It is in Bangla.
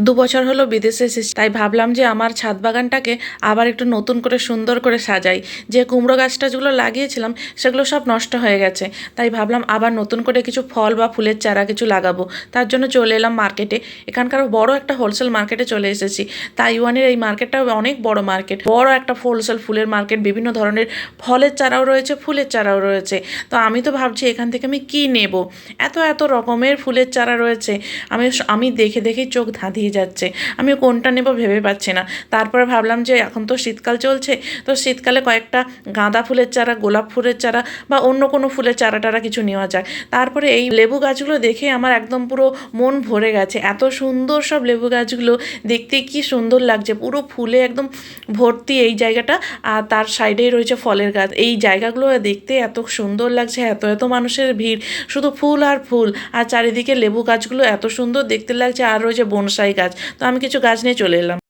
২ বছর হলো বিদেশে এসেছি, তাই ভাবলাম যে আমার ছাদ বাগানটাকে আবার একটু নতুন করে সুন্দর করে সাজাই। যে কুমড়ো গাছটা যেগুলো লাগিয়েছিলাম সেগুলো সব নষ্ট হয়ে গেছে, তাই ভাবলাম আবার নতুন করে কিছু ফল বা ফুলের চারা কিছু লাগাবো। তার জন্য চলে এলাম মার্কেটে। এখানকার বড় একটা হোলসেল মার্কেটে চলে এসেছি। তাইওয়ানের এই মার্কেটটা অনেক বড় মার্কেট, বড় একটা হোলসেল ফুলের মার্কেট। বিভিন্ন ধরনের ফলের চারাও রয়েছে, ফুলের চারাও রয়েছে। তো আমি তো ভাবছি এখান থেকে আমি কি নেব, এত এত রকমের ফুলের চারা রয়েছে। আমি আমি দেখে দেখেই চোখ ধাঁধিয়ে যাচ্ছে, আমি কোনটা নেব ভেবে পাচ্ছি না। তারপরে ভাবলাম যে এখন তো শীতকাল চলছে, তো শীতকালে কয়েকটা গাঁদা ফুলের চারা, গোলাপ ফুলের চারা বা অন্য কোনো ফুলের চারা টারা কিছু নেওয়া যায়। তারপরে এই লেবু গাছগুলো দেখে আমার একদম পুরো মন ভরে গেছে। এত সুন্দর সব লেবু গাছগুলো, দেখতে কি সুন্দর লাগছে, পুরো ফুলে একদম ভর্তি এই জায়গাটা। আর তার সাইডেই রয়েছে ফলের গাছ। এই জায়গাগুলো দেখতে এত সুন্দর লাগছে, এত এত মানুষের ভিড়, শুধু ফুল আর ফুল। আর চারিদিকে লেবু গাছগুলো এত সুন্দর দেখতে লাগছে। আর রয়েছে বনসাই গাছ। তো আমি কিছু গাছ নিয়ে চলে এলাম।